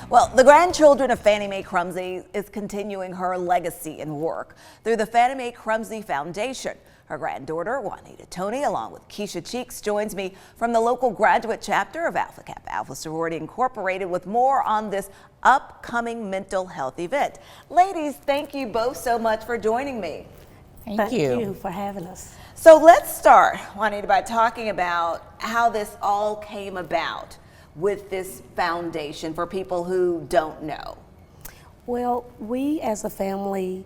Well, the grandchildren of Fannie Mae Crumsey is continuing her legacy and work through the Fannie Mae Crumsey Foundation. Her granddaughter, Juanita Tony, along with Keisha Cheeks, joins me from the local graduate chapter of Alpha Kappa Alpha Sorority Incorporated with more on this upcoming mental health event. Ladies, thank you both so much for joining me. Thank you for having us. So let's start, Juanita, by talking about how this all came about with this foundation for people who don't know. Well, we as a family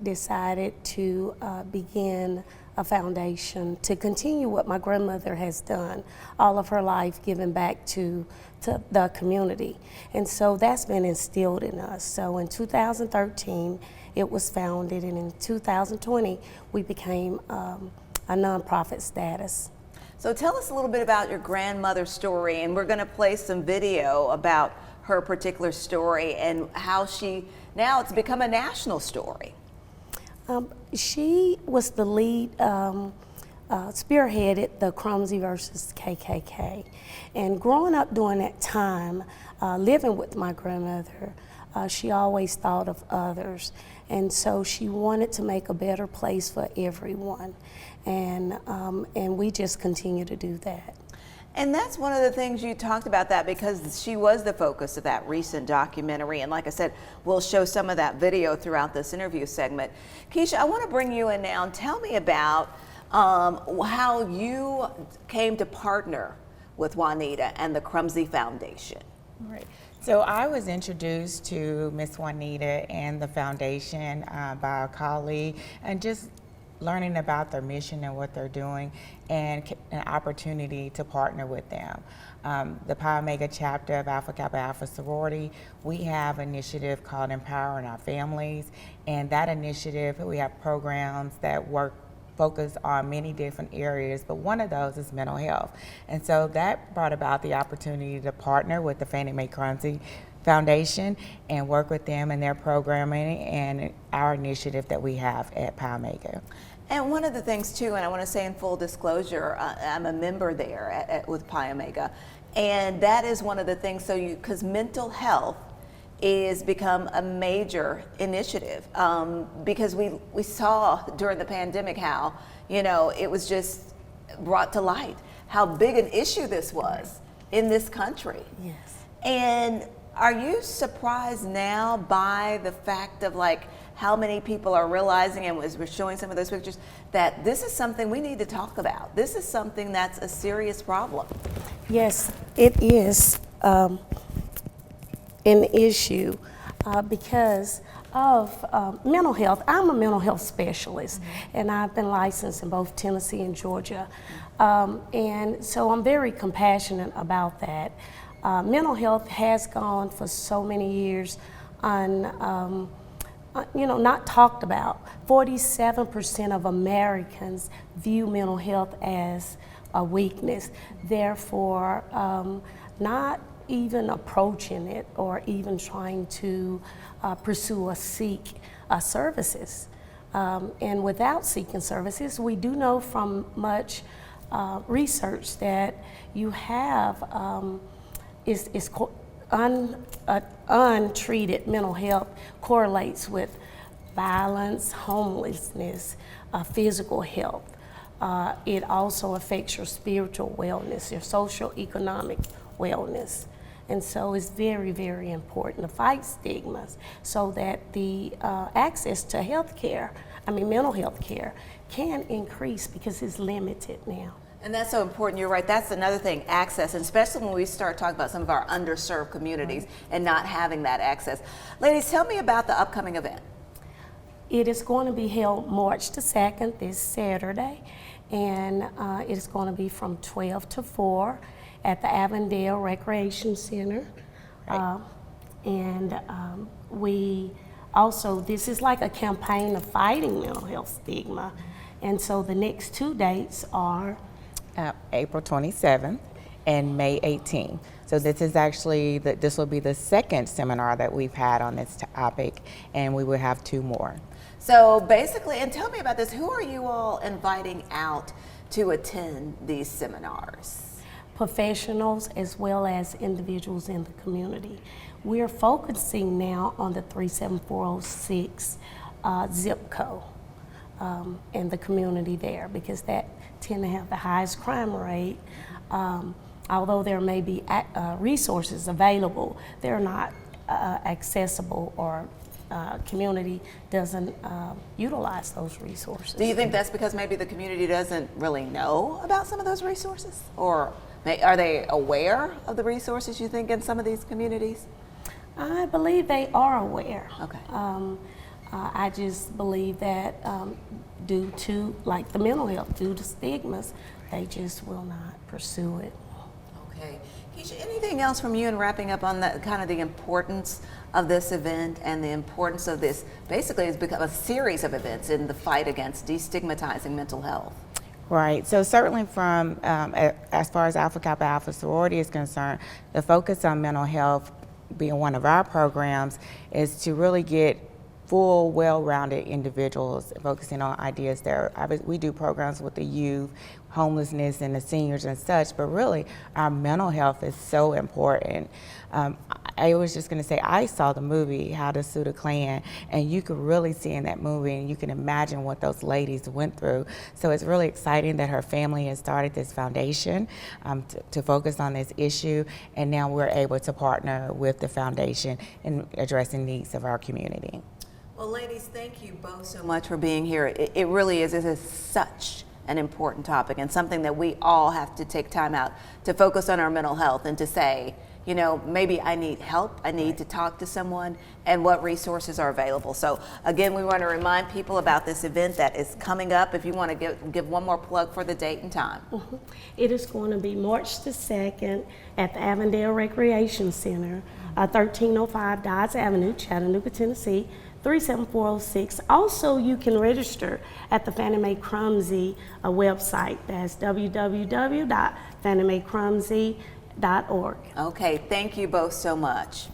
decided to begin a foundation to continue what my grandmother has done all of her life, giving back to the community. And so that's been instilled in us. So in 2013, it was founded, and in 2020, we became a nonprofit status. So tell us a little bit about your grandmother's story, and we're going to play some video about her particular story and how now it's become a national story. She was the lead, spearheaded the Crumsey versus KKK. And growing up during that time, living with my grandmother, she always thought of others. And so she wanted to make a better place for everyone. And we just continue to do that. And that's one of the things you talked about, that because she was the focus of that recent documentary. And like I said, we'll show some of that video throughout this interview segment. Keisha, I want to bring you in now and tell me about how you came to partner with Juanita and the Crumsey Foundation. Right. So I was introduced to Miss Juanita and the foundation by a colleague, and just learning about their mission and what they're doing, and an opportunity to partner with them. The Pi Omega chapter of Alpha Kappa Alpha Sorority, we have an initiative called Empowering Our Families, and that initiative, we have programs that focus on many different areas, but one of those is mental health. And so that brought about the opportunity to partner with the Fannie Mae Crumsey Foundation and work with them in their programming and our initiative that we have at Pi Omega. And one of the things too, and I want to say in full disclosure, I'm a member there with Pi Omega, and that is one of the things, because mental health is become a major initiative, because we saw during the pandemic how, it was just brought to light how big an issue this was in this country. Yes. And are you surprised now by the fact of how many people are realizing, and as we're showing some of those pictures, that this is something we need to talk about? This is something that's a serious problem. Yes, it is an issue because of mental health. I'm a mental health specialist, and I've been licensed in both Tennessee and Georgia. And so I'm very compassionate about that. Mental health has gone for so many years not talked about. 47% of Americans view mental health as a weakness, therefore not even approaching it or even trying to pursue or seek services. And without seeking services, we do know from much research that you have untreated mental health correlates with violence, homelessness, physical health. It also affects your spiritual wellness, your social economic wellness. And so it's very, very important to fight stigmas so that the access to mental health care can increase, because it's limited now. And that's so important. You're right. That's another thing, access, and especially when we start talking about some of our underserved communities and not having that access. Ladies, tell me about the upcoming event. It is going to be held March the 2nd, this Saturday, and it is going to be from 12 to 4 at the Avondale Recreation Center. Right. This is like a campaign of fighting mental health stigma. And so the next two dates are April 27th and May 18th. So this is actually, this will be the second seminar that we've had on this topic, and we will have 2 more. So basically, and tell me about this, who are you all inviting out to attend these seminars? professionals as well as individuals in the community. We're focusing now on the 37406 zip code and the community there, because that tend to have the highest crime rate. Although there may be resources available, they're not accessible, or community doesn't utilize those resources. Do you think that's because maybe the community doesn't really know about some of those resources? Or are they aware of the resources, you think, in some of these communities? I believe they are aware. Okay. I just believe that due to, like the mental health, due to stigmas, they just will not pursue it. Okay. Keisha, anything else from you in wrapping up on that, kind of the importance of this event and the importance of this? Basically, it's become a series of events in the fight against destigmatizing mental health. Right. So certainly from, as far as Alpha Kappa Alpha sorority is concerned, the focus on mental health being one of our programs is to really get full, well-rounded individuals, focusing on ideas there. We do programs with the youth, homelessness, and the seniors and such, but really our mental health is so important. I was just going to say, I saw the movie How to Sue the Klan, and you could really see in that movie, and you can imagine what those ladies went through. So it's really exciting that her family has started this foundation to focus on this issue, and now we're able to partner with the foundation in addressing needs of our community. Well, ladies, thank you both so much for being here. It really is. It is such an important topic, and something that we all have to take time out to focus on our mental health and to say, you know, maybe I need help, I need to talk to someone, and what resources are available. So again, we want to remind people about this event that is coming up. If you want to give one more plug for the date and time. Mm-hmm. It is going to be March the 2nd at the Avondale Recreation Center, 1305 Dodds Avenue, Chattanooga, Tennessee, 37406. Also, you can register at the Fannie Mae Crumsey website. That's www.fanniemaecrumsey.org. Okay, thank you both so much.